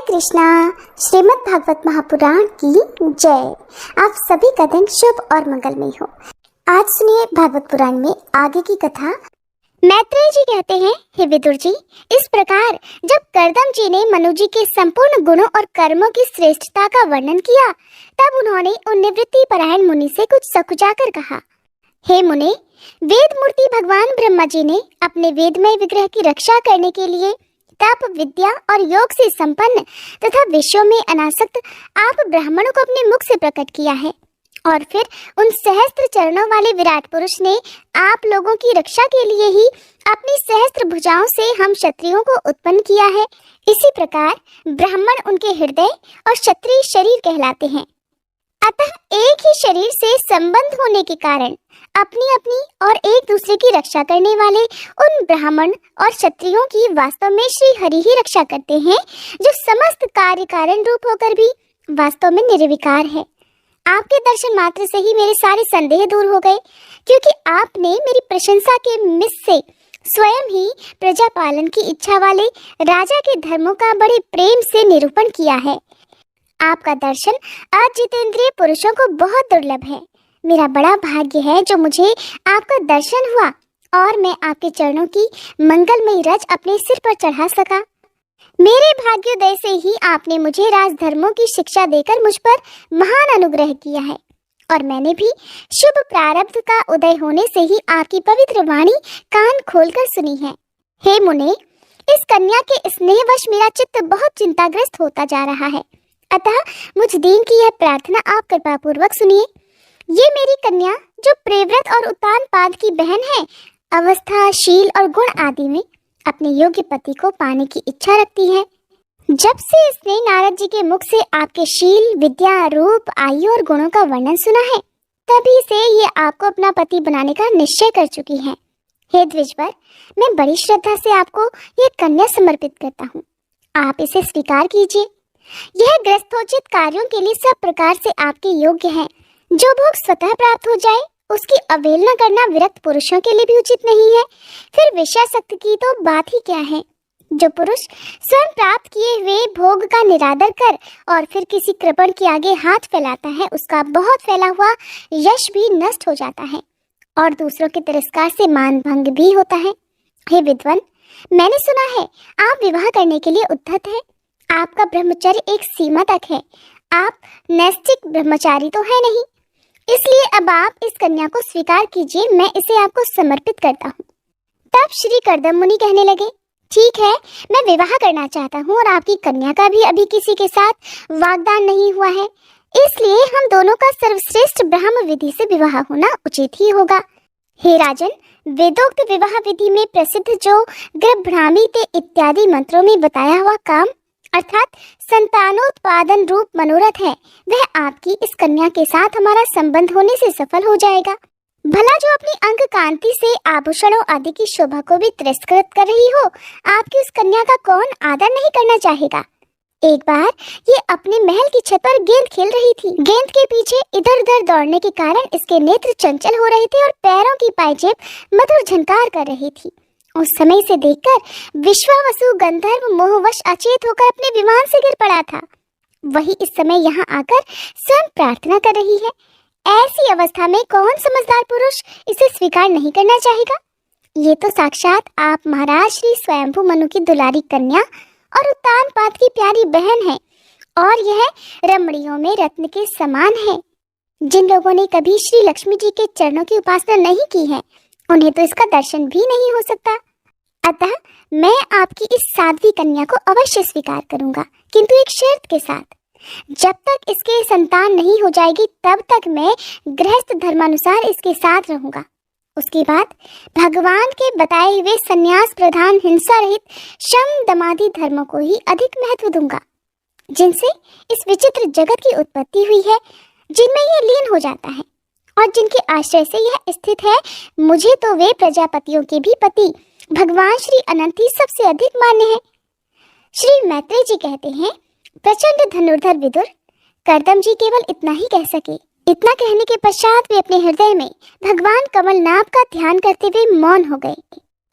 कृष्णा। श्रीमद् भागवत महापुराण की जय। आप सभी का दिन शुभ और मंगलमय हो। आज सुनिए भागवत पुराण में आगे की कथा। मैत्रेय जी कहते हैं, हे विदुर जी, इस प्रकार जब कर्दम जी ने मनु जी के संपूर्ण गुणों और कर्मों की श्रेष्ठता का वर्णन किया, तब उन्होंने उन निवृत्ति परायण मुनि से कुछ सकुचाकर कहा, हे मुने, वेद मूर्ति भगवान ब्रह्मा जी ने अपने वेदमय विग्रह की रक्षा करने के लिए तप, विद्या और योग से संपन्न तथा विश्व में अनासक्त आप ब्राह्मणों को अपने मुख से प्रकट किया है, और फिर उन सहस्त्र चरणों वाले विराट पुरुष ने आप लोगों की रक्षा के लिए ही अपनी सहस्त्र भुजाओं से हम क्षत्रियों को उत्पन्न किया है। इसी प्रकार ब्राह्मण उनके हृदय और क्षत्रिय शरीर कहलाते हैं। अतः एक ही शरीर से संबंध होने के कारण अपनी अपनी और एक दूसरे की रक्षा करने वाले उन ब्राह्मण और क्षत्रियों की वास्तव में श्री हरि ही रक्षा करते हैं, जो समस्त कार्य कारण रूप होकर भी वास्तव में निर्विकार है। आपके दर्शन मात्र से ही मेरे सारे संदेह दूर हो गए, क्योंकि आपने मेरी प्रशंसा के मिस से स्वयं ही प्रजा पालन की इच्छा वाले राजा के धर्मों का बड़े प्रेम से निरूपण किया है। आपका दर्शन अजितेंद्रिय पुरुषों को बहुत दुर्लभ है। मेरा बड़ा भाग्य है जो मुझे आपका दर्शन हुआ और मैं आपके चरणों की मंगलमयी रज अपने सिर पर चढ़ा सका। मेरे भाग्योदय से ही आपने मुझे राजधर्मों की शिक्षा देकर मुझ पर महान अनुग्रह किया है, और मैंने भी शुभ प्रारब्ध का उदय होने से ही आपकी पवित्र वाणी कान खोलकर सुनी है। हे मुने, इस कन्या के स्नेहवश मेरा चित्त बहुत चिंताग्रस्त होता जा रहा है, अतः मुझ दीन की यह प्रार्थना आप कृपा पूर्वक सुनिए। ये मेरी कन्या, जो प्रेव्रत और उत्तान पाद की बहन है, अवस्था, शील और गुण आदि में अपने योग्य पति को पाने की इच्छा रखती है। जब से इसने नारद जी के मुख से आपके शील, विद्या, रूप, आयु और गुणों का वर्णन सुना है, तभी से ये आपको अपना पति बनाने का निश्चय कर चुकी है। हे द्विजवर, मैं बड़ी श्रद्धा से आपको ये कन्या समर्पित करता हूँ। आप इसे स्वीकार कीजिए। यह ग्रस्तोचित कार्यों के लिए सब प्रकार से आपके योग्य है। जो भोग स्वतः प्राप्त हो जाए उसकी अवहेलना करना विरक्त पुरुषों के लिए भी उचित नहीं है। फिर विषयासक्त की तो बात ही क्या है। जो पुरुष स्वयं प्राप्त किए हुए भोग का निरादर कर और फिर किसी कृपण के आगे हाथ फैलाता है, उसका बहुत फैला हुआ यश भी नष्ट हो जाता है और दूसरों के तिरस्कार से मान भंग भी होता है। हे विद्वान, मैंने सुना है आप विवाह करने के लिए उद्धत है। आपका ब्रह्मचर्य एक सीमा तक है। आप नैष्ठिक ब्रह्मचारी तो है नहीं, इसलिए अब आप इस कन्या को स्वीकार कीजिए। मैं इसे आपको समर्पित करता हूँ। तब श्री कर्दम मुनि कहने लगे, ठीक है, मैं विवाह करना चाहता हूँ और आपकी कन्या का भी अभी किसी के साथ वाग्दान नहीं हुआ है, इसलिए हम दोनों का सर्वश्रेष्ठ ब्राह्म विधि से विवाह होना उचित ही होगा। हे राजन, वेदोक्त विवाह विधि में प्रसिद्ध जो गर्भभ्रामिते इत्यादि मंत्रों में बताया हुआ काम अर्थात संतानोत्पादन रूप मनोरथ है, वह आपकी इस कन्या के साथ हमारा संबंध होने से सफल हो जाएगा। भला जो अपनी अंग कांति से आभूषणों आदि की शोभा को भी तिरस्कृत कर रही हो, आपकी उस कन्या का कौन आदर नहीं करना चाहेगा। एक बार ये अपने महल की छत पर गेंद खेल रही थी। गेंद के पीछे इधर उधर दौड़ने के कारण इसके नेत्र चंचल हो रहे थे और पैरों की पायजेब मधुर झनकार कर रही थी। उस समय से देखकर विश्वावसु गंधर्व मोहवश अचेत होकर अपने विमान से गिर पड़ा था। वही इस समय यहाँ आकर स्वयं प्रार्थना कर रही है। ऐसी अवस्था में कौन समझदार पुरुष इसे स्वीकार नहीं करना चाहेगा। ये तो साक्षात आप महाराज श्री स्वयंभू मनु की दुलारी कन्या और उत्तान पाद की प्यारी बहन है, और यह रमणियों में रत्न के समान है। जिन लोगों ने कभी श्री लक्ष्मी जी के चरणों की उपासना नहीं की है, उन्हें तो इसका दर्शन भी नहीं हो सकता। अतः मैं आपकी इस साध्वी कन्या को अवश्य स्वीकार करूंगा, किंतु एक शर्त के साथ। जब तक इसके संतान नहीं हो जाएगी तब तक मैं गृहस्थ धर्मानुसार इसके साथ रहूंगा। उसके बाद भगवान के बताए हुए संन्यास प्रधान हिंसा रहित शम दमादि धर्मों को ही अधिक महत्व दूंगा, जिनसे इस विचित्र जगत की उत्पत्ति हुई है, जिनमें यह लीन हो जाता है और जिनके आश्रय से यह स्थित है। मुझे तो वे प्रजापतियों के भी पति भगवान श्री अनंत ही सबसे अधिक मान्य है। श्री मैत्रेय जी कहते हैं, प्रचंड धनुर्धर विदुर, कर्दम जी केवल इतना ही कह सके। इतना कहने के पश्चात वे अपने हृदय में भगवान कमलनाभ का ध्यान करते हुए मौन हो गए।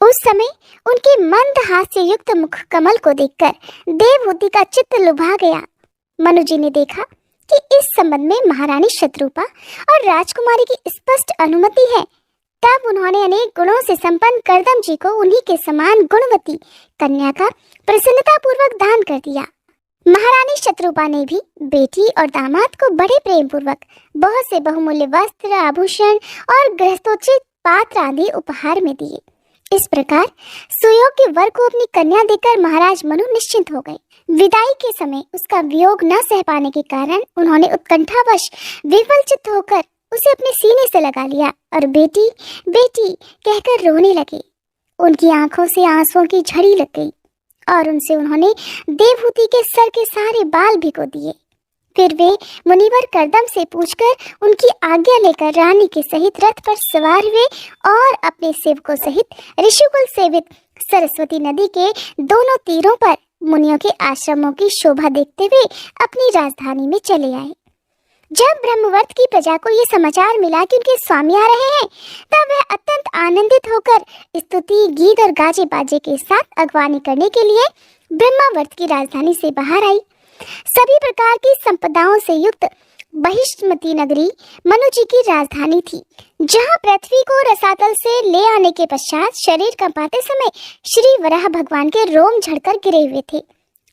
उस समय उनके मंद हास्य युक्त मुख कमल को देखकर देवहूति का चित्त लुभा गया। मनु जी ने देखा कि इस संबंध में महारानी शत्रुपा और राजकुमारी की स्पष्ट अनुमति है। तब उन्होंने अनेक गुणों से संपन्न करदम जी को उन्हीं के समान गुणवती कन्या का प्रसन्नता पूर्वक दान कर दिया। महारानी शत्रुपा ने भी बेटी और दामाद को बड़े प्रेम पूर्वक बहुत से बहुमूल्य वस्त्र, आभूषण और गृहस्थोचित पात्र आदि उपहार में दिए। इस प्रकार सुयोग्य वर को अपनी कन्या देकर महाराज मनु निश्चिंत हो गए। विदाई के समय उसका वियोग न सह पाने के कारण उन्होंने उत्कंठावश विवल चित्त होकर उसे अपने सीने से लगा लिया और बेटी बेटी कहकर रोने लगे। उनकी आंखों से आंसुओं की झड़ी लग गई और उनसे उन्होंने देवहूति के सर के सारे बाल भिगो दिए। फिर वे मुनिवर करदम से पूछकर उनकी आज्ञा लेकर रानी के सहित रथ पर सवार हुए और अपने सेवकों सहित ऋषिकुल सेवित सरस्वती नदी के दोनों तीरों पर मुनियों के आश्रमों की शोभा देखते हुए अपनी राजधानी में चले आए। जब ब्रह्मवर्त की प्रजा को ये समाचार मिला कि उनके स्वामी आ रहे हैं, तब वह अत्यंत आनंदित होकर स्तुति, गीत और गाजे बाजे के साथ अगवानी करने के लिए ब्रह्मावर्त की राजधानी से बाहर आई। सभी प्रकार की संपदाओं से युक्त बहिष्मती नगरी मनु जी की राजधानी थी, जहाँ पृथ्वी को रसातल से ले आने के पश्चात शरीर कंपाते समय श्री वराह भगवान के रोम झड़कर गिरे हुए थे।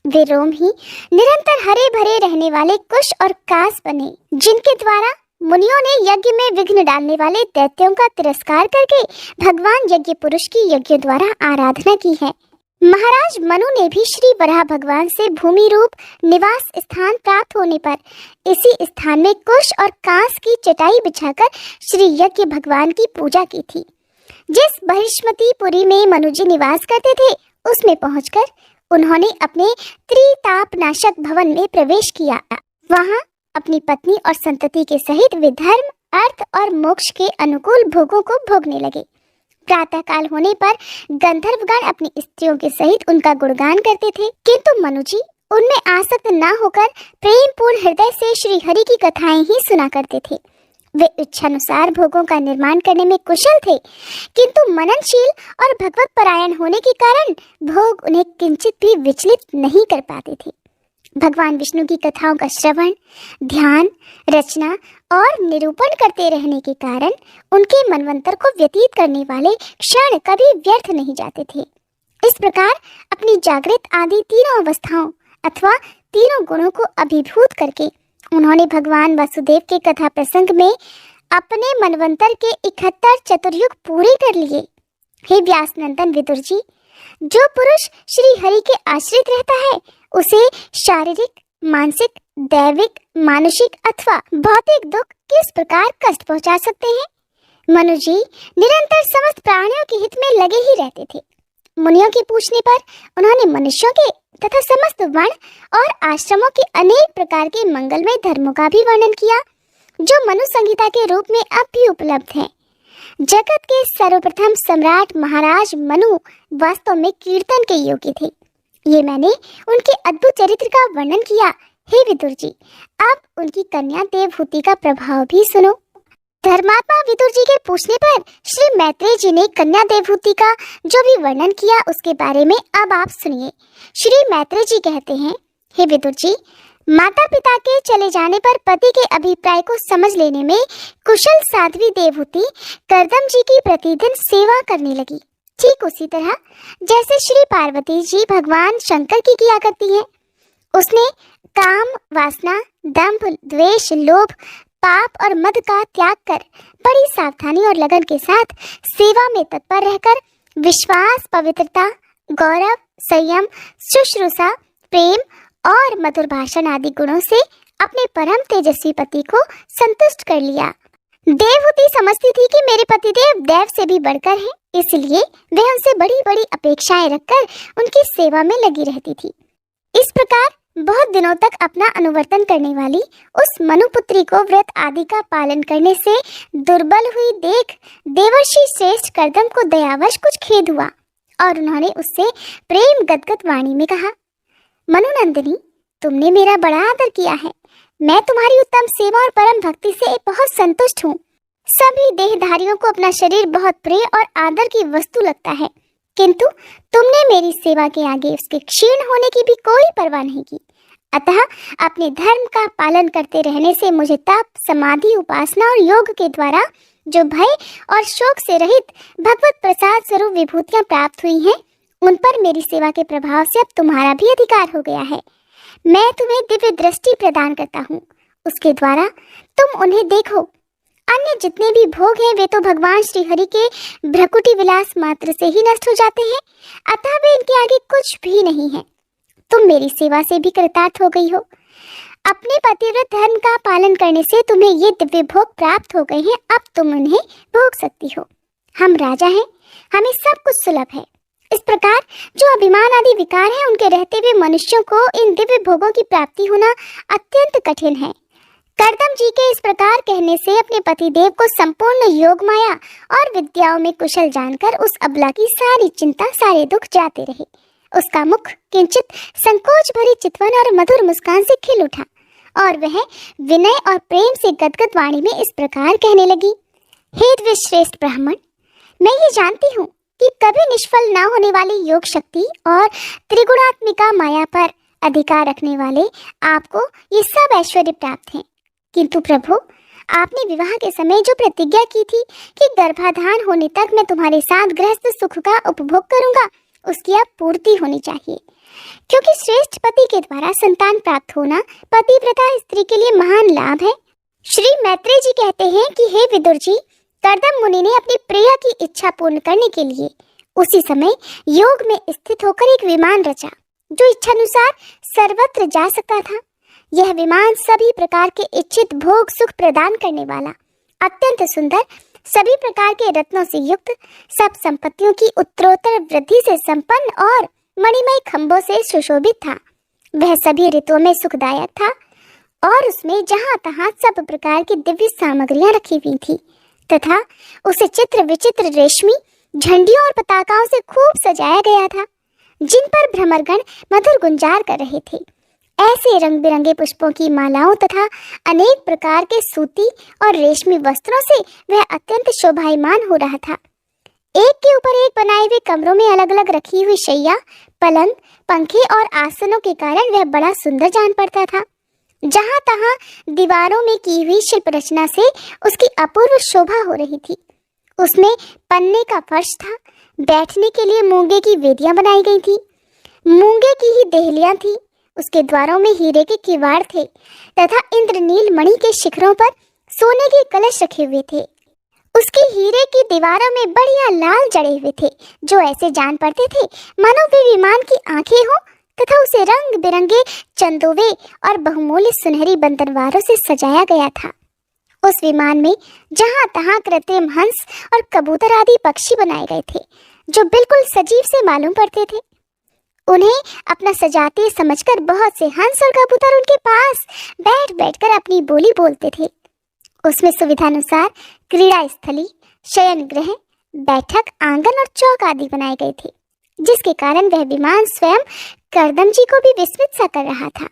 वे रोम ही निरंतर हरे भरे रहने वाले कुश और कास बने, जिनके द्वारा मुनियों ने यज्ञ में विघ्न डालने वाले दैत्यों का तिरस्कार करके भगवान यज्ञ पुरुष की यज्ञ द्वारा आराधना की है। महाराज मनु ने भी श्री वराह भगवान से भूमि रूप निवास स्थान प्राप्त होने पर इसी स्थान में कुश और कांस की चटाई बिछाकर श्री यज्ञ भगवान की पूजा की थी। जिस बहिष्मतीपुरी में मनु जी निवास करते थे, उसमें पहुंचकर उन्होंने अपने त्रितापनाशक भवन में प्रवेश किया। वहां अपनी पत्नी और संतति के सहित वे धर्म, अर्थ और मोक्ष के अनुकूल भोगों को भोगने लगे। प्रातः काल होने पर गंधर्वगण अपनी स्त्रियों के सहित उनका गुणगान करते थे, किंतु मनु जी उनमें आसक्त न होकर प्रेम पूर्ण हृदय से श्री हरि की कथाएं ही सुना करते थे। वे इच्छानुसार भोगों का निर्माण करने में कुशल थे, किंतु मननशील और भगवत परायण होने के कारण भोग उन्हें किंचित भी विचलित नहीं कर पाते थे। भगवान विष्णु की कथाओं का श्रवण, ध्यान, रचना और निरूपण करते रहने के कारण उनके मनवंतर को व्यतीत करने वाले क्षण कभी व्यर्थ नहीं जाते थे। इस प्रकार अपनी जागृत आदि तीनों अवस्थाओं अथवा तीनों गुणों को अभिभूत करके उन्होंने भगवान वासुदेव के कथा प्रसंग में अपने मनवंतर के 71 चतुर्युग पूरे कर लिए। हे व्यासनंदन विदुर जी, जो पुरुष श्री हरि के आश्रित रहता है उसे शारीरिक, मानसिक, दैविक, मानसिक अथवा भौतिक दुख किस प्रकार कष्ट पहुंचा सकते हैं। मनु जी निरंतर समस्त प्राणियों के हित में लगे ही रहते थे। मुनियों के पूछने पर उन्होंने मनुष्यों के तथा समस्त वर्ण और आश्रमों के अनेक प्रकार के मंगलमय धर्मों का भी वर्णन किया, जो मनु संहिता के रूप में अब भी उपलब्ध है। जगत के सर्वप्रथम सम्राट महाराज मनु वास्तव में कीर्तन के योग्य थे। ये मैंने उनके अद्भुत चरित्र का वर्णन किया। हे विदुर जी, अब उनकी कन्या देवहूति का प्रभाव भी सुनो। धर्मात्मा विदुर जी के पूछने पर श्री मैत्रेय जी ने कन्या देवहूति का जो भी वर्णन किया उसके बारे में अब आप सुनिए। श्री मैत्रेय जी कहते हैं, हे विदुर जी, माता पिता के चले जाने पर पति के अभिप्राय को समझ लेने में कुशल साध्वी देवहूति करदम जी की प्रतिदिन सेवा करने लगी। ठीक उसी तरह जैसे श्री पार्वती जी भगवान शंकर की किया करती है। उसने काम, वासना, दंभ, द्वेष, लोभ, पाप और मद का त्याग कर बड़ी सावधानी और लगन के साथ सेवा में तत्पर रहकर विश्वास, पवित्रता, गौरव, संयम, शुश्रूषा, प्रेम और मधुर भाषण आदि गुणों से अपने परम तेजस्वी पति को संतुष्ट कर लिया। देवहूति समझती थी कि मेरे पतिदेव देव से भी बढ़कर हैं, इसलिए वह उनसे बड़ी बड़ी अपेक्षाएं रखकर उनकी सेवा में लगी रहती थी। इस प्रकार बहुत दिनों तक अपना अनुवर्तन करने वाली उस मनुपुत्री को व्रत आदि का पालन करने से दुर्बल हुई देख देवर्षि श्रेष्ठ करदम को दयावश कुछ खेद हुआ और उन्होंने उससे प्रेम गदगद वाणी में कहा, मनुनंदिनी, तुमने मेरा बड़ा आदर किया है। मैं तुम्हारी उत्तम सेवा और परम भक्ति से बहुत संतुष्ट हूँ। सभी देहधारियों को अपना शरीर बहुत प्रिय और आदर की वस्तु लगता है, किंतु तुमने मेरी सेवा के आगे उसके क्षीण होने की भी कोई परवाह नहीं की। अतः अपने धर्म का पालन करते रहने से मुझे तप, समाधि, उपासना और योग के द्वारा जो भय और शोक से रहित भगवत प्रसाद स्वरूप विभूतियां प्राप्त हुई हैं, उन पर मेरी सेवा के प्रभाव से अब तुम्हारा भी अधिकार हो गया है। मैं तुम्हें दिव्य दृष्टि प्रदान करता हूँ, उसके द्वारा तुम उन्हें देखो। अन्य जितने भी भोग हैं वे तो भगवान श्री हरि के भ्रकुटी विलास मात्र से ही नष्ट हो जाते हैं, अतः वे इनके आगे कुछ भी नहीं है। तुम मेरी सेवा से भी कृतार्थ हो गई हो। अपने पतिव्रत धर्म का पालन करने से तुम्हें ये दिव्य भोग प्राप्त हो गए हैं, अब तुम उन्हें भोग सकती हो। हम राजा हैं, हमें सब कुछ सुलभ है। इस प्रकार जो अभिमान आदि विकार हैं, उनके रहते हुए मनुष्यों को इन दिव्य भोगों की प्राप्ति होना अत्यंत कठिन है। करदम जी के इस प्रकार कहने से अपने पतिदेव को संपूर्ण योग माया और विद्याओं में कुशल जानकर उस अबला की सारी चिंता, सारे दुख जाते रहे। उसका मुख किंचित संकोच भरी चितवन और मधुर मुस्कान से खिल उठा और वह विनय और प्रेम से गदगद वाणी में इस प्रकार कहने लगी, हे द्विश्रेष्ठ ब्राह्मण, मैं ये जानती हूँ कि कभी निष्फल न होने वाली योग शक्ति और त्रिगुणात्मिका माया पर अधिकार रखने वाले आपको ये सब ऐश्वर्य प्राप्त हैं। किंतु प्रभु, आपने विवाह के समय जो प्रतिज्ञा की थी कि गर्भाधान होने तक मैं तुम्हारे साथ गृहस्थ सुख का उपभोग करूंगा, उसकी अब पूर्ति होनी चाहिए, क्योंकि श्रेष्ठ पति के द्वारा संतान प्राप्त होना पतिव्रता स्त्री के लिए महान लाभ है। श्री मैत्रेय जी कहते हैं कि हे विदुर जी, करदम मुनि ने अपनी प्रिया की इच्छा पूर्ण करने के लिए उसी समय योग में स्थित होकर एक विमान रचा, जो इच्छानुसार सर्वत्र जा सकता था। यह विमान सभी प्रकार के इच्छित भोग सुख प्रदान करने वाला, अत्यंत सुंदर, सभी प्रकार के रत्नों से युक्त, सब संपत्तियों की उत्तरोत्तर वृद्धि से संपन्न और मणिमय खंभों से सुशोभित था। वह सभी ऋतुओं में सुखदायक था और उसमें जहाँ तहाँ सब प्रकार की दिव्य सामग्रियां रखी हुई थी तथा उसे चित्र विचित्र रेशमी झंडियों और पताकाओं से खूब सजाया गया था, जिन पर भ्रमरगण मधुर गुंजार कर रहे थे। ऐसे रंग बिरंगे पुष्पों की मालाओं तथा अनेक प्रकार के सूती और रेशमी वस्त्रों से वह अत्यंत शोभायमान हो रहा था। एक के ऊपर एक बनाए हुए कमरों में अलग अलग रखी हुई शैया, पलंग, पंखे और आसनों के कारण वह बड़ा सुंदर जान पड़ता था। जहाँ तहाँ दीवारों में की हुई शिल्प रचना से उसकी अपूर्व शोभा हो रही थी। उसमें पन्ने का फर्श था, बैठने के लिए मूंगे की वेदियां बनाई गई थी, मूंगे की ही देहलियां थी, उसके द्वारों में हीरे के किवाड़ थे तथा इंद्रनील मणि के शिखरों पर सोने के कलश रखे हुए थे। उसकी हीरे की दीवारों में बढ़िया लाल जड़े हुए थे, जो ऐसे जान पड़ते थे मानो वे विमान की आंखें हो, तथा उसे रंग बिरंगे चंदोवे और बहुमूल्य सुनहरी बंदरवारों से सजाया गया था। उस विमान में जहाँ तहाँ कृत्रिम हंस और कबूतर आदि पक्षी बनाए गए थे, जो बिल्कुल सजीव से मालूम पड़ते थे। उन्हें अपना सजाते समझकर बहुत से हंस और कबूतर उनके पास बैठ बैठकर अपनी बोली बोलते थे। उसमें सुविधानुसार क्रीड़ा स्थली, शयन गृह, बैठक आंगन और चौक आदि बनाए गए थे, जिसके कारण वह विमान स्वयं करदम जी को भी विस्मित सा कर रहा था।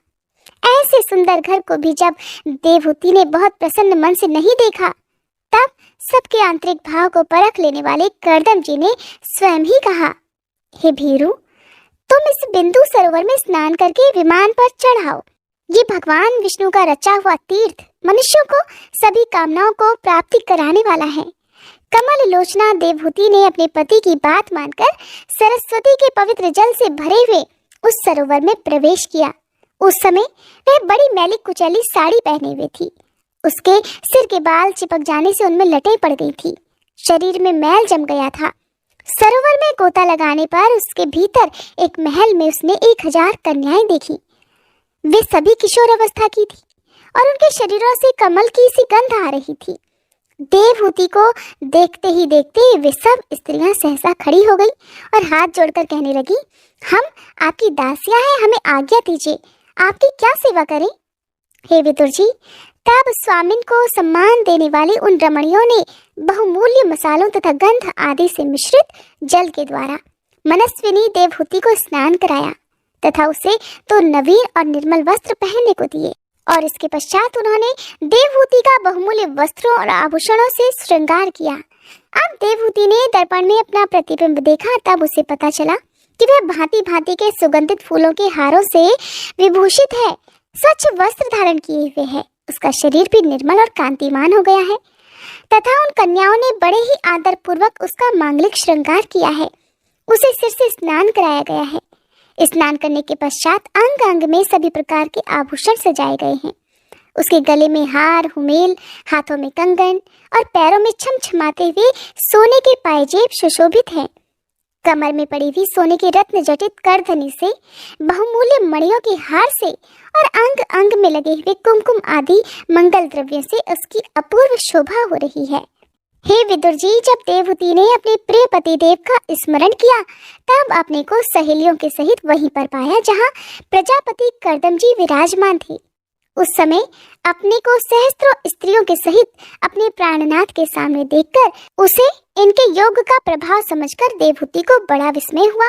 ऐसे सुंदर घर को भी जब देवहूति ने बहुत प्रसन्न मन से नहीं देखा, तब सबके आंतरिक भाव को परख लेने वाले करदम जी ने स्वयं ही कहा, हे भीरू, तुम इस बिंदु सरोवर में स्नान करके विमान पर चढ़ाओ। ये भगवान विष्णु का रचा हुआ तीर्थ मनुष्यों को सभी कामनाओं को प्राप्ति कराने वाला है। कमल लोचना देवहूति ने अपने पति की बात मानकर सरस्वती के पवित्र जल से भरे हुए उस सरोवर में प्रवेश किया। उस समय वह बड़ी मैली कुचैली साड़ी पहने हुए थी। उसके सिर के बाल चिपक जाने से उनमें लटें पड़ गई थी, शरीर में मैल जम गया था। सरोवर में गोता लगाने पर उसके भीतर एक महल में उसने 1000 कन्याएं देखी। वे सभी किशोर अवस्था की थी और उनके शरीरों से कमल की सी गंध आ रही थी। देवहूति को देखते ही देखते वे सब स्त्रियां सहसा खड़ी हो गई और हाथ जोड़कर कहने लगी, हम आपकी दासियां हैं, हमें आज्ञा दीजिए, आपकी क्या सेवा करें। हे विदुर जी, तब स्वामिन को सम्मान देने वाली उन रमणियों ने बहुमूल्य मसालों तथा गंध आदि से मिश्रित जल के द्वारा मनस्विनी देवहूति को स्नान कराया तथा उसे तो नवीन और निर्मल वस्त्र पहनने को दिए, और इसके पश्चात उन्होंने देवहूति का बहुमूल्य वस्त्रों और आभूषणों से श्रृंगार किया अब देवहूति ने दर्पण में अपना प्रतिबिंब देखा, तब उसे पता चला कि वह भांति भांति के सुगंधित फूलों के हारों से विभूषित है, स्वच्छ वस्त्र धारण किए हुए है। उसका शरीर भी निर्मल और कांतिमान हो गया है तथा उन कन्याओं ने बड़े ही आदर पूर्वक उसका मांगलिक श्रृंगार किया है। उसे सिर से स्नान कराया गया है। स्नान करने के पश्चात अंग अंग में सभी प्रकार के आभूषण सजाए गए हैं। उसके गले में हार हुमेल, हाथों में कंगन और पैरों में छमछमाते हुए सोने के पायजेब सुशोभित हैं। कमर में पड़ी हुई सोने के रत्न जटित करधनी से, बहुमूल्य मणियों के हार से और अंग अंग में लगे हुए कुमकुम आदि मंगल द्रव्यों से उसकी अपूर्व शोभा हो रही है। हे विदुर जी, जब देवहूति ने अपने प्रिय पति देव का स्मरण किया, तब अपने को सहेलियों के सहित वहीं पर पाया जहाँ प्रजापति कर्दम जी विराजमान थे। उस समय अपने को सहस्त्रों स्त्रियों के सहित अपने प्राणनाथ के सामने देखकर उसे इनके योग का प्रभाव समझकर देवहूति को बड़ा विस्मय हुआ।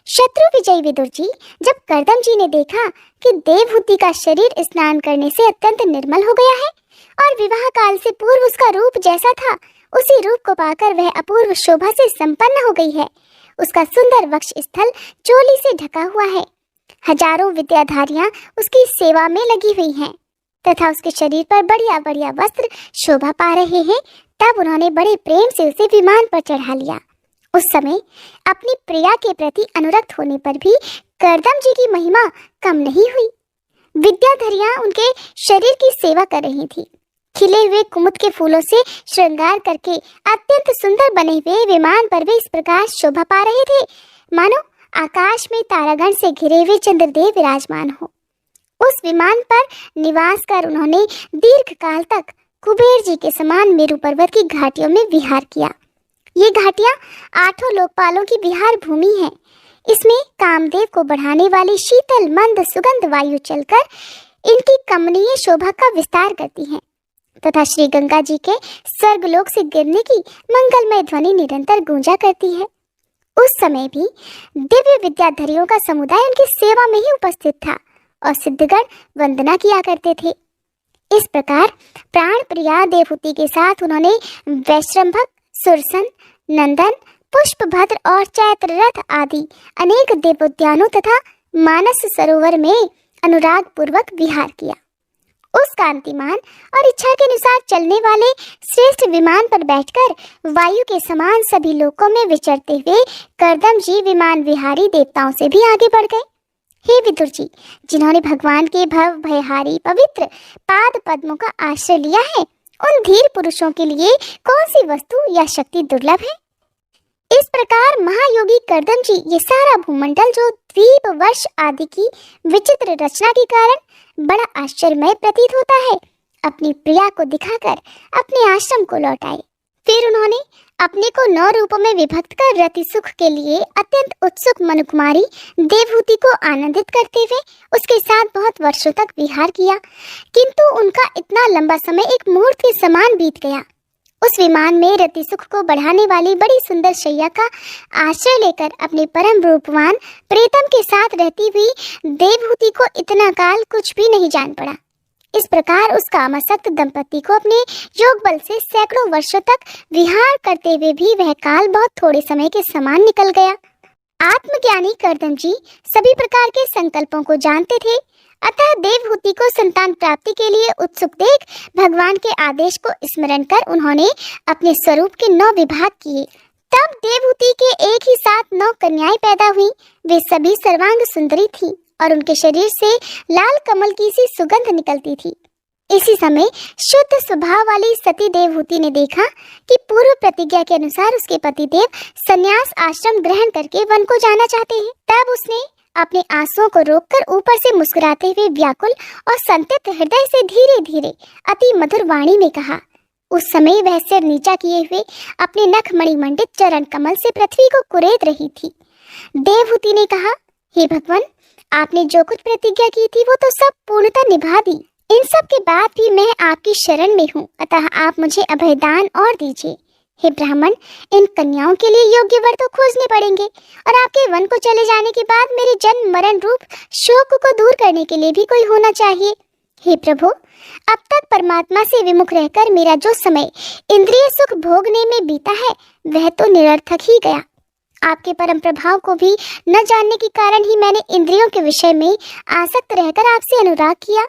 शत्रु विजयी विदुर जी, जब कर्दम जी ने देखा कि देवहूति का शरीर स्नान करने से अत्यंत निर्मल हो गया है और विवाह काल से पूर्व उसका रूप जैसा था, उसी रूप को पाकर वह अपूर्व शोभा से संपन्न हो गई है। उसका सुंदर वक्ष स्थल चोली से ढका हुआ है। हजारों विद्याधारियां उसकी सेवा में लगी हुई हैं तथा उसके शरीर पर बढ़िया बढ़िया वस्त्र शोभा पा रहे हैं। तब उन्होंने बड़े प्रेम से उसे विमान पर चढ़ा लिया। उस समय अपनी प्रिया के प्रति अनुरक्त होने पर भी कर्दम जी की महिमा कम नहीं हुई। विद्याधरियां उनके शरीर की सेवा कर रही थी। खिले हुए कुमुद के फूलों से श्रृंगार करके अत्यंत सुंदर बने हुए विमान पर वे इस प्रकार शोभा पा रहे थे मानो आकाश में तारागण से घिरे हुए चंद्रदेव विराजमान हो। उस विमान पर निवास कर उन्होंने दीर्घ काल तक कुबेर जी के समान मेरु पर्वत की घाटियों में विहार किया। ये घाटियां 8 लोकपालों की विहार भूमि है। इसमें कामदेव को बढ़ाने वाली शीतल मंद सुगंध वायु चलकर इनकी कमनीय शोभा का विस्तार करती है तथा श्री गंगा जी के स्वर्गलोक से गिरने की मंगलमय ध्वनि निरंतर गूंजा करती है। उस समय भी दिव्य विद्याधरियों का समुदाय उनकी सेवा में ही उपस्थित था और सिद्धगण वंदना किया करते थे। इस प्रकार प्राण प्रिया देवहूति के साथ उन्होंने वैश्रंभक, सुरसन, नंदन, पुष्पभद्र और चैत्ररथ आदि अनेक देवोद्यानों तथा मानस सरोवर में अनुराग पूर्वक विहार किया। उस कांतिमान और इच्छा के अनुसार चलने वाले श्रेष्ठ विमान पर बैठकर वायु के समान सभी लोकों में विचरते हुए कर्दम जी विमान विहारी देवताओं से भी आगे बढ़ गए। हे विदुर जी, जिन्होंने भगवान के भव भयहारी पवित्र पाद पद्मों का आश्रय लिया है, उन धीर पुरुषों के लिए कौन सी वस्तु या शक्ति दुर्लभ है। इस प्रकार महायोगी कर्दम जी ये सारा भूमंडल जो द्वीप वर्ष आदि की विचित्र रचना के कारण बड़ा आश्चर्यमय प्रतीत होता है, अपनी प्रिया को दिखाकर अपने आश्रम को लौट आए। फिर उन्होंने अपने को 9 रूपों में विभक्त कर रति सुख के लिए अत्यंत उत्सुक मनुकुमारी देवहूति को आनंदित करते हुए उसके साथ बहुत वर्षों तक विहार किया, किंतु उनका इतना लंबा समय एक मुहूर्त के समान बीत गया। उस विमान में रति सुख को बढ़ाने वाली बड़ी सुंदर शैया का आश्रय लेकर अपने परम रूपवान प्रीतम के साथ रहती हुई देवहूति को इतना काल कुछ भी नहीं जान पड़ा। इस प्रकार उस कामासक्त दंपति को अपने योग बल से सैकड़ों वर्षों तक विहार करते हुए भी वह काल बहुत थोड़े समय के समान निकल गया। आत्मज्ञानी कर्दम जी सभी प्रकार के संकल्पों को जानते थे, अतः देवहूति को संतान प्राप्ति के लिए उत्सुक देख भगवान के आदेश को स्मरण कर उन्होंने अपने स्वरूप के 9 विभाग किए। तब देवहूति के एक ही साथ 9 कन्याएं पैदा हुई। वे सभी सर्वांग सुंदरी थीं और उनके शरीर से लाल कमल की सी सुगंध निकलती थी। इसी समय शुद्ध स्वभाव वाली सती देवहूति ने देखा कि पूर्व प्रतिज्ञा के अनुसार उसके पतिदेव संन्यास आश्रम ग्रहण करके वन को जाना चाहते हैं। तब उसने अपने आंसुओं को रोककर ऊपर से मुस्कुराते हुए व्याकुल और संतप्त हृदय से धीरे धीरे अति मधुर वाणी में कहा। उस समय वह सिर नीचा किए हुए अपने नखमणि मंडित चरण कमल से पृथ्वी को कुरेद रही थी। देवहूति ने कहा, हे भगवान, आपने जो कुछ प्रतिज्ञा की थी वो तो सब पूर्णतः निभा दी। इन सब के बाद भी मैं आपकी शरण में हूँ, अतः आप मुझे अभयदान और दीजिए। हे ब्राह्मण, इन कन्याओं के लिए योग्य वर तो खोजने पड़ेंगे और आपके वन को चले जाने के बाद मेरे जन्म मरण रूप शोक को दूर करने के लिए भी कोई होना चाहिए। हे प्रभु, अब तक परमात्मा से विमुख रहकर मेरा जो समय इंद्रिय सुख भोगने में बीता है वह तो निरर्थक ही गया। आपके परम प्रभाव को भी न जानने के कारण ही मैंने इंद्रियों के विषय में आसक्त रहकर आपसे अनुराग किया।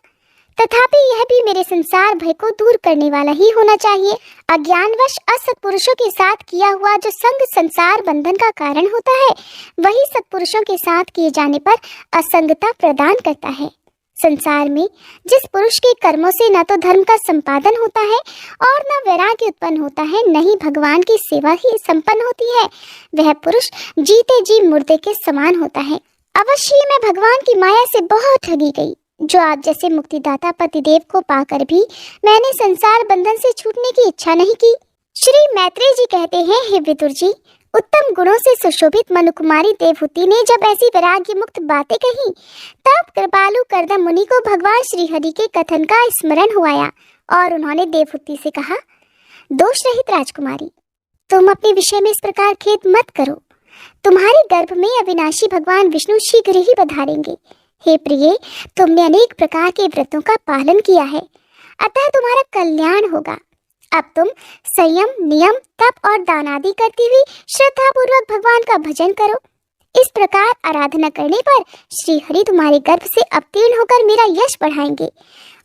तथापि यह भी मेरे संसार भय को दूर करने वाला ही होना चाहिए। अज्ञानवश असत्पुरुषों के साथ किया हुआ जो संग संसार बंधन का कारण होता है, वही सत्पुरुषों के साथ किए जाने पर असंगता प्रदान करता है। संसार में जिस पुरुष के कर्मों से न तो धर्म का संपादन होता है और न वैराग्य उत्पन्न होता है, न ही भगवान की सेवा ही संपन्न होती है, वह पुरुष जीते जी मुर्दे के समान होता है। अवश्य ही मैं भगवान की माया से बहुत ठगी गई। जो आप जैसे मुक्तिदाता पतिदेव को पाकर भी मैंने संसार बंधन से छूटने की इच्छा नहीं की। श्री मैत्रेय जी कहते हैं, हे विदुर जी, उत्तम गुणों से सुशोभित मनुकुमारी देवहूति ने जब ऐसी वैराग्य मुक्त बातें कही, तब कृपालु कर्दम मुनि को भगवान श्री हरि के कथन का स्मरण हो आया और उन्होंने देवहूति से कहा, दोष रहित राजकुमारी, तुम अपने विषय में इस प्रकार खेद मत करो। तुम्हारे गर्भ में अविनाशी भगवान विष्णु शीघ्र ही पधारेंगे। हे प्रिय, तुमने अनेक प्रकार के व्रतों का पालन किया है, अतः तुम्हारा कल्याण होगा। अब तुम संयम, नियम, तप और दान आदि करती हुई श्रद्धा पूर्वक भगवान का भजन करो। इस प्रकार आराधना करने पर श्री हरि तुम्हारे गर्भ से अवतीर्ण होकर मेरा यश बढ़ाएंगे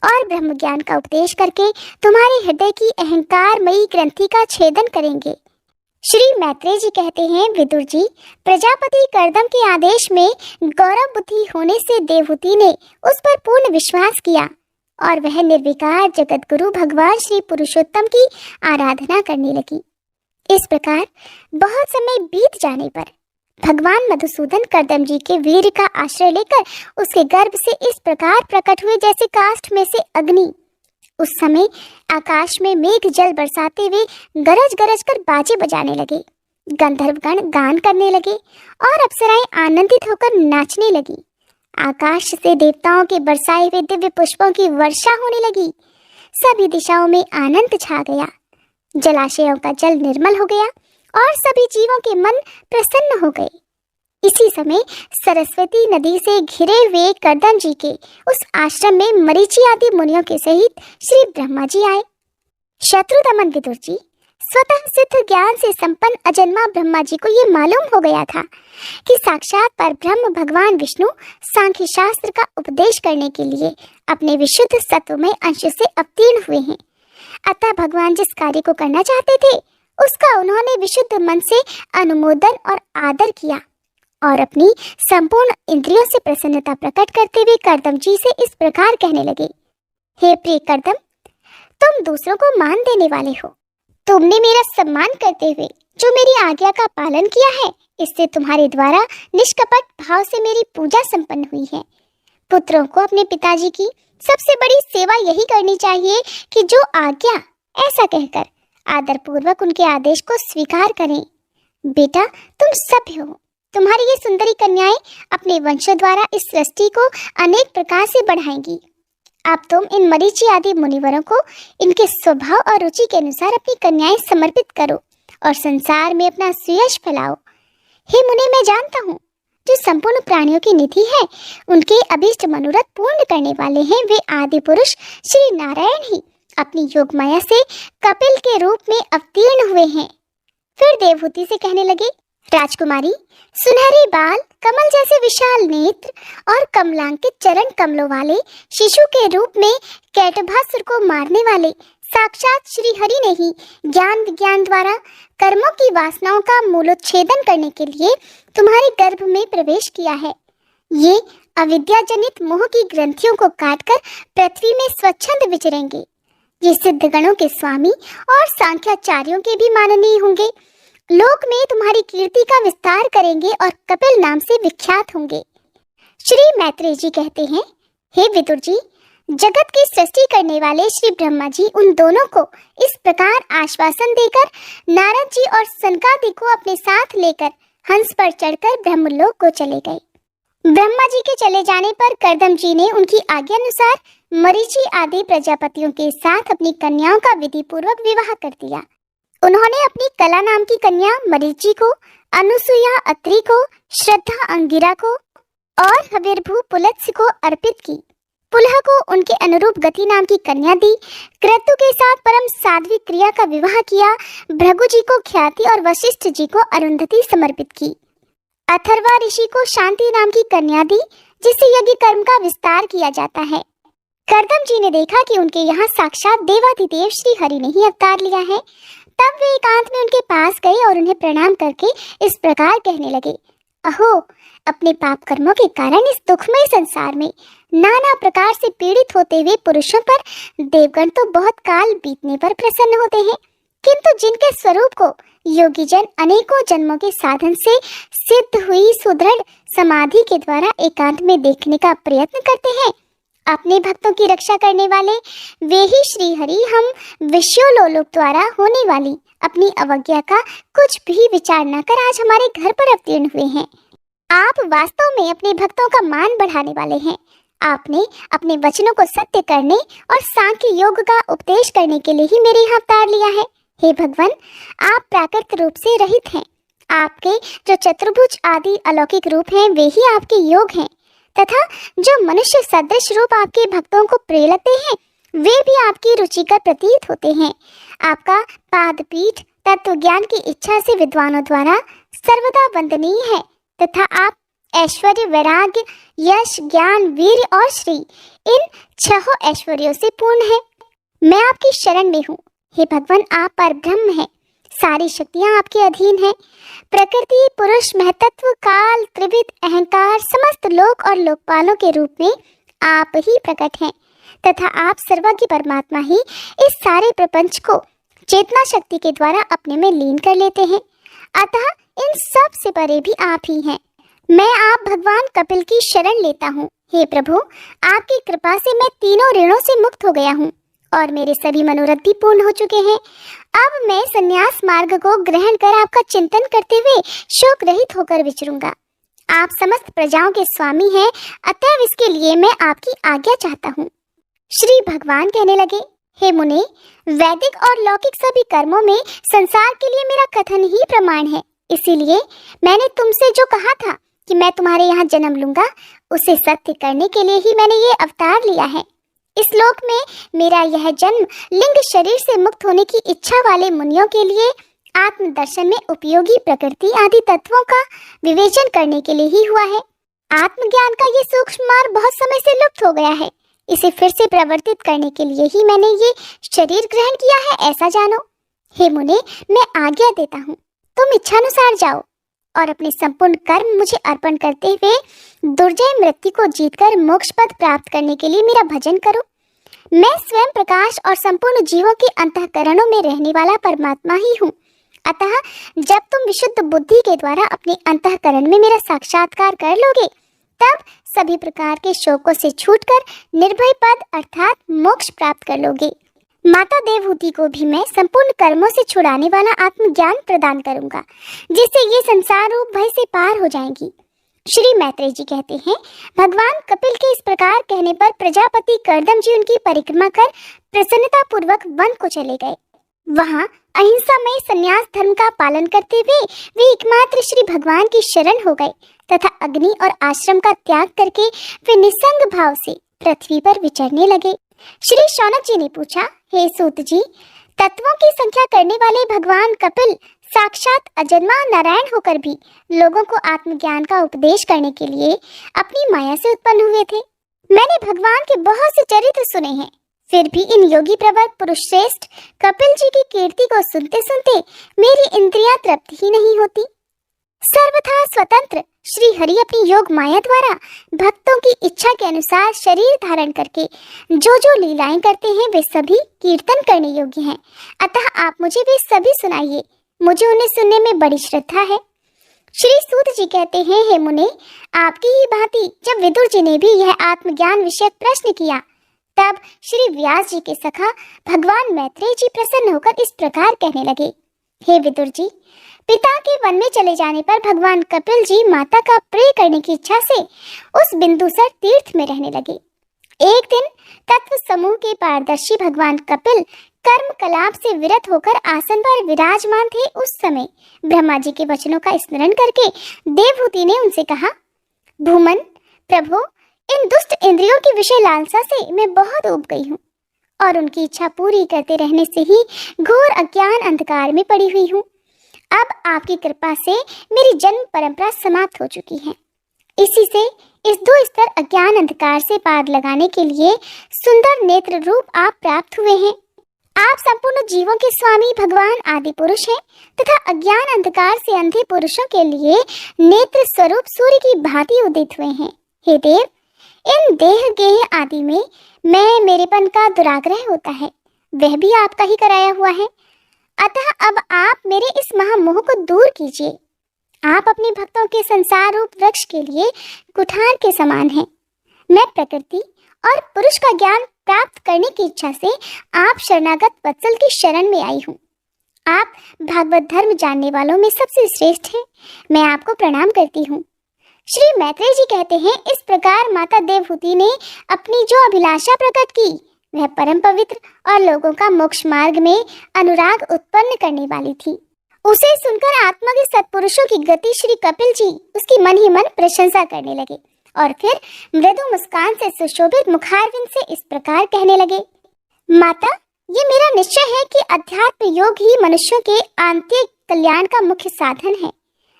और ब्रह्म ज्ञान का उपदेश करके तुम्हारे हृदय की अहंकारमयी ग्रंथि का छेदन करेंगे। श्री मैत्रेय जी कहते हैं, विदुर जी, प्रजापति कर्दम के आदेश में गौरव बुद्धि होने से देवहूति ने उस पर पूर्ण विश्वास किया और वह निर्विकार जगत गुरु भगवान श्री पुरुषोत्तम की आराधना करने लगी। इस प्रकार बहुत समय बीत जाने पर भगवान मधुसूदन कर्दम जी के वीर का आश्रय लेकर उसके गर्भ से इस प्रकार प्रकट हुए जैसे काष्ठ में से अग्नि। उस समय आकाश में मेघ जल बरसाते हुए गरज गरज कर बाजे बजाने लगे, गंधर्वगण गान करने लगे और अप्सराएं आनंदित होकर नाचने लगी। आकाश से देवताओं के बरसाए हुए दिव्य पुष्पों की वर्षा होने लगी। सभी दिशाओं में आनंद छा गया। जलाशयों का जल निर्मल हो गया और सभी जीवों के मन प्रसन्न हो गए। इसी समय सरस्वती नदी से घिरे हुए कर्दम जी के उस आश्रम में मरीचि आदि मुनियों के सहित श्री ब्रह्मा जी आए। शत्रुदमन विदुर जी, स्वतः सिद्ध ज्ञान से संपन्न अजन्मा ब्रह्मा जी को ये मालूम हो गया था कि साक्षात पर ब्रह्म भगवान विष्णु सांख्य शास्त्र का उपदेश करने के लिए अपने विशुद्ध सत्वमय अंश से अवतीर्ण हुए हैं। अतः भगवान जिस कार्य को करना चाहते थे उसका उन्होंने विशुद्ध मन से अनुमोदन और आदर किया और अपनी संपूर्ण इंद्रियों से प्रसन्नता प्रकट करते हुए कर्दम जी से इस प्रकार कहने लगे, हे प्रिय कर्दम, तुम दूसरों को मान देने वाले हो। तुमने मेरा सम्मान करते हुए जो मेरी आज्ञा का पालन किया है, इससे तुम्हारे द्वारा निष्कपट भाव से मेरी पूजा संपन्न हुई है। पुत्रों को अपने पिताजी की सबसे बड़ी सेवा यही करनी चाहिए कि जो आज्ञा, ऐसा कहकर आदर पूर्वक उनके आदेश को स्वीकार करें। बेटा, तुम सभ्य हो। तुम्हारी ये सुंदरी कन्याएं अपने वंशों द्वारा इस सृष्टि को अनेक प्रकार से बढ़ाएंगी। अब तुम इन मरीचि आदि मुनिवरों को इनके स्वभाव और रुचि के अनुसार अपनी कन्याएं समर्पित करो और संसार में अपना सुयश फैलाओ। हे मुने, मैं जानता हूँ जो संपूर्ण प्राणियों की निधि है, उनके अभीष्ट मनोरथ पूर्ण करने वाले हैं, वे आदि पुरुष श्री नारायण ही अपनी योग माया से कपिल के रूप में अवतीर्ण हुए हैं। फिर देवहूति से कहने लगे, राजकुमारी, सुनहरे बाल, कमल जैसे विशाल नेत्र और कमलांकित चरण कमलों वाले शिशु के रूप में कैटभासुर को मारने वाले साक्षात श्री हरि ने ही ज्ञान विज्ञान द्वारा कर्मों की वासनाओं का मूलोच्छेदन करने के लिए तुम्हारे गर्भ में प्रवेश किया है। ये अविद्या जनित मोह की ग्रंथियों को काटकर पृथ्वी में स्वच्छंद विचरेंगे। ये सिद्ध गणों के स्वामी और सांख्याचार्यों के भी माननीय होंगे। लोक में तुम्हारी कीर्ति का विस्तार करेंगे और कपिल नाम से विख्यात होंगे। श्री मैत्रेय जी कहते हैं, हे विदुर जी, जगत की सृष्टि करने वाले श्री ब्रह्मा जी उन दोनों को इस प्रकार आश्वासन देकर नारद जी और सनकादि को अपने साथ लेकर हंस पर चढ़कर ब्रह्मलोक को चले गए। ब्रह्मा जी के चले जाने पर कर्दम जी ने उनकी आज्ञा अनुसार मरीचि आदि प्रजापतियों के साथ अपनी कन्याओं का विधि पूर्वक विवाह कर दिया। उन्होंने अपनी कला नाम की कन्या मरीचि को, अनुसुईया अत्रि को, श्रद्धा अंगिरा को और हविर्भू पुलत्स्य को अर्पित की पुलह को उनके अनुरूप गति नाम की कन्या दी, क्रतु के साथ परम साध्वी क्रिया का विवाह किया, भृगु जी को ख्याति और वशिष्ठ जी को अरुंधति समर्पित की। अथर्वा ऋषि को शांति नाम की कन्या दी, जिससे यज्ञ कर्म का विस्तार किया जाता है। कर्दम जी ने देखा कि उनके यहाँ साक्षात देवाधिदेव श्री हरि ने ही अवतार लिया है। तब वे एकांत में उनके पास गए और उन्हें प्रणाम करके इस प्रकार कहने लगे, अहो, अपने पाप कर्मों के कारण इस दुखमय संसार में नाना प्रकार से पीड़ित होते हुए पुरुषों पर देवगण तो बहुत काल बीतने पर प्रसन्न होते हैं, किंतु जिनके स्वरूप को योगी जन अनेकों जन्मों के साधन से सिद्ध हुई सुदृढ़ समाधि के द्वारा एकांत में देखने का प्रयत्न करते हैं, अपने भक्तों की रक्षा करने वाले वे ही श्री हरि हम विश्वलोलोक द्वारा होने वाली अपनी अवज्ञा का कुछ भी विचार न कर आज हमारे घर पर अवतीर्ण हुए हैं। आप वास्तव में अपने भक्तों का मान बढ़ाने वाले हैं। आपने अपने वचनों को सत्य करने और सांख्य योग का उपदेश करने के लिए ही मेरे यहाँ अवतार लिया है। हे भगवान, आप प्राकृत रूप से रहित हैं। आपके जो चतुर्भुज आदि अलौकिक रूप हैं वे ही आपके योग हैं, तथा जो मनुष्य सदृश रूप आपके भक्तों को प्रिय लगते हैं वे भी आपकी रुचिकर प्रतीत होते हैं। आपका पादपीठ तत्व ज्ञान की इच्छा से विद्वानों द्वारा सर्वदा वंदनीय है, तथा आप ऐश्वर्य, वैराग्य, यश, ज्ञान, वीर और श्री इन 6 ऐश्वर्यों से पूर्ण है। मैं आपकी शरण में हूँ। हे भगवान, आप परब्रह्म हैं, सारी शक्तियाँ आपके अधीन हैं। प्रकृति, पुरुष, महतत्व, काल, त्रिविध, अहंकार, समस्त लोक और लोकपालों के रूप में आप ही प्रकट हैं, तथा आप सर्वज्ञ परमात्मा ही इस सारे प्रपंच को चेतना शक्ति के द्वारा अपने में लीन कर लेते हैं। अतः इन सब से परे भी आप ही हैं। मैं आप भगवान कपिल की शरण लेता हूँ। हे प्रभु, आपकी कृपा से मैं तीनों ऋणों से मुक्त हो गया हूँ और मेरे सभी मनोरथ भी पूर्ण हो चुके हैं। अब मैं संन्यास मार्ग को ग्रहण कर आपका चिंतन करते हुए शोक रहित होकर विचरूंगा। आप समस्त प्रजाओं के स्वामी हैं, अतएव इसके लिए मैं आपकी आज्ञा चाहता हूँ। श्री भगवान कहने लगे, हे मुने, वैदिक और लौकिक सभी कर्मों में संसार के लिए मेरा कथन ही प्रमाण है। इसीलिए मैंने तुमसे जो कहा था कि मैं तुम्हारे यहाँ जन्म लूंगा, उसे सत्य करने के लिए ही मैंने ये अवतार लिया है। इस लोक में मेरा यह जन्म लिंग शरीर से मुक्त होने की इच्छा वाले मुनियों के लिए आत्मदर्शन में उपयोगी प्रकृति आदि तत्वों का विवेचन करने के लिए ही हुआ है। आत्मज्ञान का ये सूक्ष्म मार्ग बहुत समय से लुप्त हो गया है। इसे फिर से प्रवर्तित करने के लिए ही मैंने ये शरीर ग्रहण किया है, ऐसा जानो। हे मुने, मैं आज्ञा देता हूँ, तुम इच्छानुसार जाओ और अपने संपूर्ण कर्म मुझे अर्पण करते हुए दुर्जय मृत्यु को जीतकर मोक्ष पद प्राप्त करने के लिए मेरा भजन करो। मैं स्वयं प्रकाश और संपूर्ण जीवों के अंतःकरणों में रहने वाला परमात्मा ही हूँ। अतः जब तुम विशुद्ध बुद्धि के द्वारा अपने अंतःकरण में मेरा साक्षात्कार कर लोगे, तब सभी प्रकार के शोकों से छूटकर निर्भय पद अर्थात मोक्ष प्राप्त कर लोगे। माता देवहूति को भी मैं संपूर्ण कर्मों से छुड़ाने वाला आत्मज्ञान प्रदान करूंगा, जिससे ये संसार रूप भय से पार हो जाएंगी। श्री मैत्रेय जी कहते हैं, भगवान कपिल के इस प्रकार कहने पर प्रजापति कर्दम जी उनकी परिक्रमा कर प्रसन्नता पूर्वक वन को चले गए। वहां अहिंसामय संन्यास धर्म का पालन करते हुए वे एकमात्र श्री भगवान की शरण हो गए तथा अग्नि और आश्रम का त्याग करके वे निसंग भाव से पृथ्वी पर विचरने लगे। श्री शौनक जी ने पूछा, हे सूत जी, तत्वों की संख्या करने वाले भगवान कपिल साक्षात अजन्मा नारायण होकर भी लोगों को आत्मज्ञान का उपदेश करने के लिए अपनी माया से उत्पन्न हुए थे। मैंने भगवान के बहुत से चरित्र सुने हैं, फिर भी इन योगी प्रवर पुरुष श्रेष्ठ कपिल जी की कीर्ति को सुनते सुनते मेरी इंद्रियां तृप्त ही नहीं होती। सर्वथा स्वतंत्र श्री हरि अपनी योग माया द्वारा भक्तों की इच्छा के अनुसार शरीर धारण करके जो जो लीलाएं करते हैं वे सभी कीर्तन करने योग्य हैं। अतः आप मुझे वे सभी सुनाइए, मुझे उन्हें सुनने में बड़ी श्रद्धा है। श्री सूत जी कहते हैं, हे मुने, आपकी ही भांति जब विदुर जी ने भी यह आत्मज्ञान विषयक प्रश्न किया, तब श्री व्यास जी के सखा भगवान मैत्रेय जी प्रसन्न होकर इस प्रकार कहने लगे, हे विदुर जी, पिता के वन में चले जाने पर भगवान कपिल जी माता का प्रेय करने की इच्छा से उस बिंदुसर तीर्थ में रहने लगे। एक दिन तत्व समूह के पारदर्शी भगवान कपिल कर्म कलाप से विरत होकर आसन पर विराजमान थे। उस समय ब्रह्मा जी के वचनों का स्मरण करके देवहूति ने उनसे कहा, भूमन प्रभु, इन दुष्ट इंद्रियों की विषय लालसा से मैं बहुत ऊब गई हूँ और उनकी इच्छा पूरी करते रहने से ही घोर अज्ञान अंधकार में पड़ी हुई हूँ। अब आपकी कृपा से मेरी जन्म परंपरा समाप्त हो चुकी है। इसी से इस दो स्तर अज्ञान अंधकार से पार लगाने के लिए सुंदर नेत्र रूप आप प्राप्त हुए हैं। आप संपूर्ण जीवों के स्वामी भगवान आदि पुरुष हैं तथा अज्ञान अंधकार से अंधे पुरुषों के लिए नेत्र स्वरूप सूर्य की भांति उदित हुए हैं। हे देव, इन देह गेह आदि में मैं मेरेपन का दुराग्रह होता है, वह भी आपका ही कराया हुआ है। अतः अब आप मेरे इस महामोह को दूर कीजिए। आप अपने भक्तों के संसार रूप वृक्ष के लिए कुठार के समान हैं। मैं प्रकृति और पुरुष का ज्ञान प्राप्त करने की इच्छा से आप शरणागत वत्सल की शरण में आई हूँ। आप भागवत धर्म जानने वालों में सबसे श्रेष्ठ हैं। मैं आपको प्रणाम करती हूँ। श्री मैत्रेय जी कहते हैं, इस प्रकार माता देवहूति ने अपनी जो अभिलाषा प्रकट की वह परम पवित्र और लोगों का मोक्ष मार्ग में अनुराग उत्पन्न करने वाली थी। उसे सुनकर आत्मज्ञ सत्पुरुषों की गति श्री कपिल जी उसकी मन ही मन प्रशंसा करने लगे और फिर मृदु मुस्कान से सुशोभित मुखारविंद से इस प्रकार कहने लगे, माता, ये मेरा निश्चय है कि अध्यात्म योग ही मनुष्यों के आंतरिक कल्याण का मुख्य साधन है,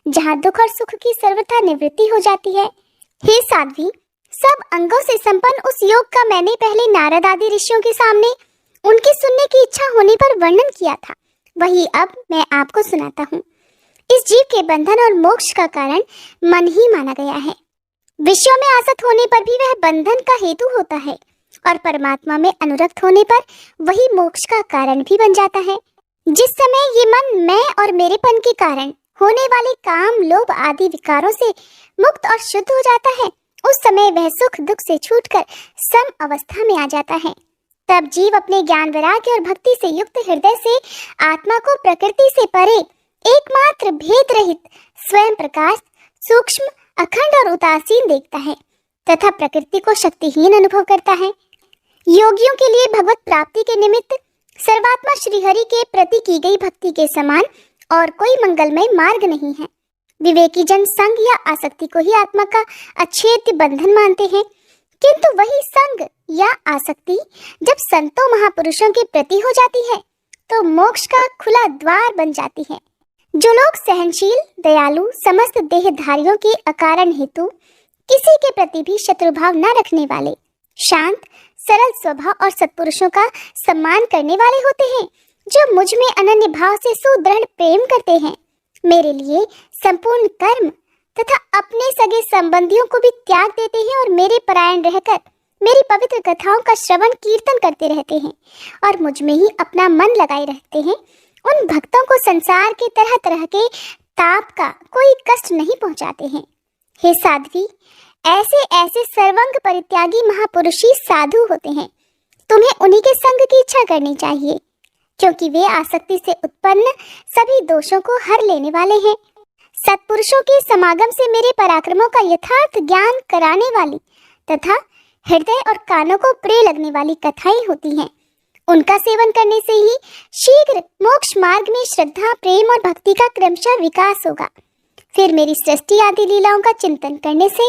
जहाँ दुख और सुख की सर्वथा निवृत्ति हो जाती है। हे साध्वी, सब अंगों से संपन्न उस योग का मैंने पहले नारद आदि ऋषियों के सामने उनके सुनने की इच्छा होने पर वर्णन किया था, वही अब मैं आपको सुनाता हूँ। इस जीव के बंधन और मोक्ष का कारण मन ही माना गया है। विषयों में आसक्त होने पर भी वह बंधन का हेतु होता है और परमात्मा में अनुरक्त होने पर वही मोक्ष का कारण भी बन जाता है। जिस समय ये मन मैं और मेरेपन के कारण होने वाले काम लोभ आदि विकारों से मुक्त और शुद्ध हो जाता है, उस समय वह सुख दुख से छूटकर सम अवस्था में आ जाता है। तब जीव अपने ज्ञान वैराग्य और भक्ति से युक्त हृदय से आत्मा को प्रकृति से परे एकमात्र भेद रहित स्वयं प्रकाश सूक्ष्म अखंड और उदासीन देखता है तथा प्रकृति को शक्तिहीन अनुभव करता है। योगियों के लिए भगवत प्राप्ति के निमित्त सर्वात्मा श्रीहरि के प्रति की गई भक्ति के समान और कोई मंगलमय मार्ग नहीं है। विवेकी जन संग या आसक्ति को ही आत्मा का अच्छेद्य बंधन मानते हैं, किंतु वही संग या आसक्ति जब संतों महापुरुषों के प्रति हो जाती है तो मोक्ष का खुला द्वार बन जाती है। जो लोग सहनशील दयालु समस्त देहधारियों के अकारण हेतु किसी के प्रति भी शत्रुभाव न रखने वाले शांत सरल स्वभाव और सत्पुरुषों का सम्मान करने वाले होते हैं, जो मुझ में अनन्य भाव से सुदृढ़ प्रेम करते हैं, मेरे लिए संपूर्ण कर्म तथा अपने सगे संबंधियों को भी त्याग देते हैं और मेरे परायण रहकर मेरी पवित्र कथाओं का श्रवण कीर्तन करते रहते हैं और मुझ में ही अपना मन लगाए रहते हैं, उन भक्तों को संसार के तरह तरह के ताप का कोई कष्ट नहीं पहुंचाते हैं। हे साध्वी, ऐसे ऐसे सर्वंग परित्यागी महापुरुषी साधु होते हैं। तुम्हें उन्हीं के संग की इच्छा करनी चाहिए, क्योंकि वे आसक्ति से उत्पन्न सभी दोषों को हर लेने वाले हैं। सत्पुरुषों के समागम से मेरे पराक्रमों का यथार्थ ज्ञान कराने वाली तथा हृदय और कानों को प्रिय लगने वाली कथाएं होती हैं। उनका सेवन करने से ही शीघ्र मोक्ष मार्ग में श्रद्धा प्रेम और भक्ति का क्रमशः विकास होगा। फिर मेरी सृष्टि आदि लीलाओं का चिंतन करने से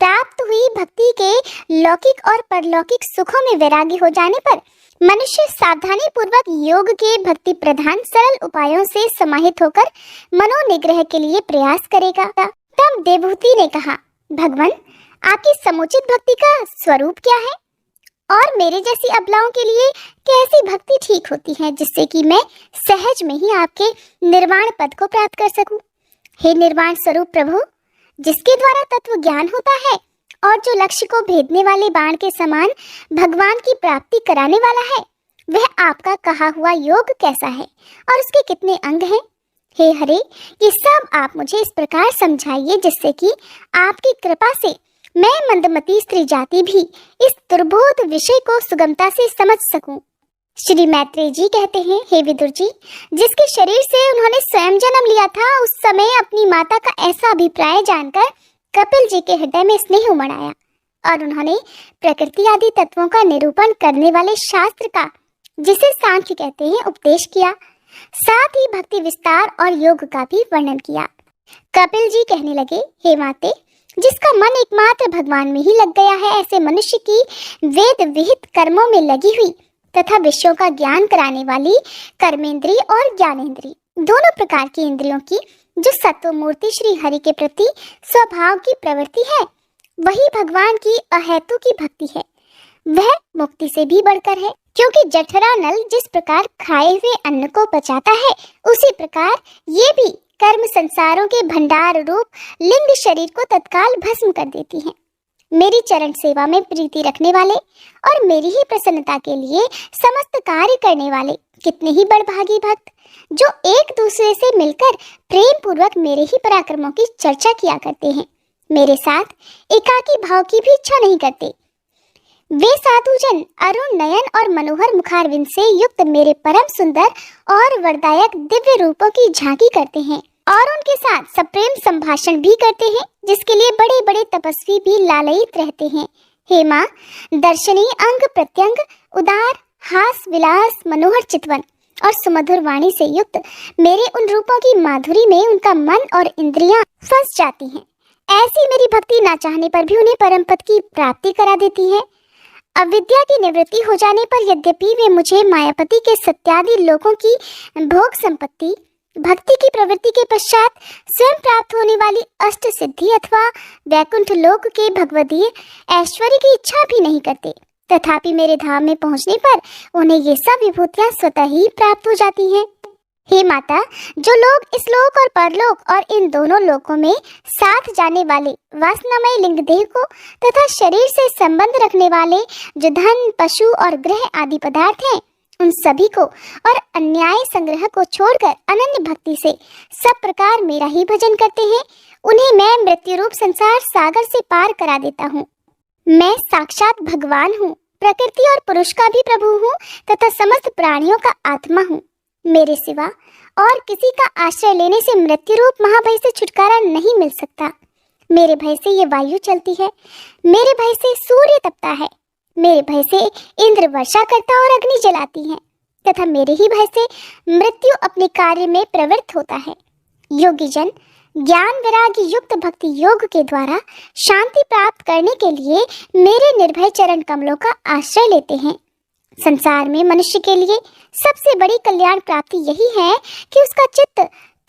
प्राप्त हुई भक्ति के लौकिक और परलौकिक सुखों में वैरागी हो जाने पर मनुष्य सावधानी पूर्वक योग के भक्ति प्रधान सरल उपायों से समाहित होकर मनोनिग्रह के लिए प्रयास करेगा। तब देवहूति ने कहा, भगवान, आपकी समुचित भक्ति का स्वरूप क्या है और मेरे जैसी अबलाओं के लिए कैसी भक्ति ठीक होती है, जिससे कि मैं सहज में ही आपके निर्वाण पद को प्राप्त कर सकूं। हे निर्वाण स्वरूप प्रभु, जिसके द्वारा तत्व ज्ञान होता है और जो लक्ष्य को भेदने वाले बाण के समान भगवान की प्राप्ति कराने वाला है, वह आपका कहा हुआ योग कैसा है और उसके कितने अंग हैं? हे हरे, ये सब आप मुझे इस प्रकार समझाइए जिससे कि आपकी कृपा से मैं मंदमती स्त्री जाति भी इस दुर्बोध विषय को सुगमता से समझ सकूं। श्री मैत्रेय जी कहते हैं, हे विदुर जी, जिसके शरीर से उन्होंने स्वयं जन्म लिया था, उस समय अपनी माता का ऐसा अभिप्राय जानकर कपिल जी के हृदय में स्नेह उमड़ आया और उन्होंने प्रकृति आदि तत्वों का निरूपण करने वाले शास्त्र का, जिसे सांख्य कहते हैं, उपदेश किया। साथ ही भक्ति विस्तार और योग का भी वर्णन किया। कपिल जी कहने लगे, हे माते, जिसका मन एकमात्र भगवान में ही लग गया है, ऐसे मनुष्य की वेद विहित कर्मों में लगी हुई तथा विषयों का ज्ञान कराने वाली कर्मेंद्री और ज्ञानेंद्री दोनों प्रकार की इंद्रियों की जो सत्व मूर्ति श्री हरि के प्रति स्वभाव की प्रवृत्ति है, वही भगवान की अहेतु की भक्ति है। वह मुक्ति से भी बढ़कर है, क्योंकि जठरा नल जिस प्रकार खाए हुए अन्न को पचाता है, उसी प्रकार ये भी कर्म संसारों के भंडार रूप लिंग शरीर को तत्काल भस्म कर देती है। मेरी चरण सेवा में प्रीति रखने वाले और मेरी ही प्रसन्नता के लिए समस्त कार्य करने वाले कितने ही बड़भागी भक्त, जो एक दूसरे से मिलकर प्रेम पूर्वक मेरे ही पराक्रमों की चर्चा किया करते हैं, मेरे साथ एकाकी भाव की भी इच्छा नहीं करते। वे साधुजन अरुण नयन और मनोहर मुखारविंद से युक्त मेरे परम सुंदर और वरदायक दिव्य रूपों की झांकी करते हैं और उनके साथ सप्रेम संभाषण भी करते हैं, जिसके लिए बड़े बड़े तपस्वी भी लालयित रहते हैं। हे माँ, दर्शनी अंग प्रत्यंग उदार हास विलास मनोहर चितवन और सुमधुर वाणी से युक्त मेरे उन रूपों की माधुरी में उनका मन और इंद्रियां फंस जाती हैं। ऐसी मेरी भक्ति ना चाहने पर भी उन्हें परम पद की प्राप्ति करा देती है। अविद्या की निवृत्ति हो जाने पर यद्यपि वे मुझे मायापति के सत्यादि लोकों की भोग संपत्ति भक्ति की प्रवृत्ति के पश्चात स्वयं प्राप्त होने वाली अष्ट सिद्धि अथवा वैकुंठ लोक के भगवदीय ऐश्वर्य की इच्छा भी नहीं करते, तथापि मेरे धाम में पहुंचने पर उन्हें ये सब विभूतियां स्वतः ही प्राप्त हो जाती हैं। हे माता, जो लोग इस लोक और परलोक और इन दोनों लोकों में साथ जाने वाले वासनामय लिंग देह को तथा शरीर से संबंध रखने वाले जो धन पशु और ग्रह आदि पदार्थ हैं, उन सभी को और अन्याय संग्रह को छोड़कर अनन्य भक्ति से सब प्रकार मेरा ही भजन करते हैं, उन्हें मैं मृत्यु रूप संसार सागर से पार करा देता हूँ। मैं साक्षात भगवान हूँ, प्रकृति और पुरुष का भी प्रभु हूँ तथा समस्त प्राणियों का आत्मा हूँ। मेरे सिवा और किसी का आश्रय लेने से मृत्यु रूप महाभय से छुटकारा नहीं मिल सकता। मेरे भय से ये वायु चलती है, मेरे भय से सूर्य तपता है, मेरे भय से इंद्र वर्षा करता और अग्नि जलाती है तथा मेरे ही भय से मृत्यु अपने कार्य में प्रवृत्त होता है। योगी जन ज्ञान वैराग्य युक्त भक्ति योग के द्वारा शांति प्राप्त करने के लिए मेरे निर्भय चरण कमलों का आश्रय लेते हैं। संसार में मनुष्य के लिए सबसे बड़ी कल्याण प्राप्ति यही है कि उसका चित्त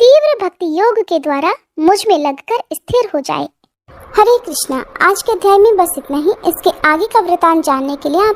तीव्र भक्ति योग के द्वारा मुझ में लगकर स्थिर हो जाए। हरे कृष्णा। आज के अध्याय में बस इतना ही। इसके आगे का वृतांत जानने के लिए आप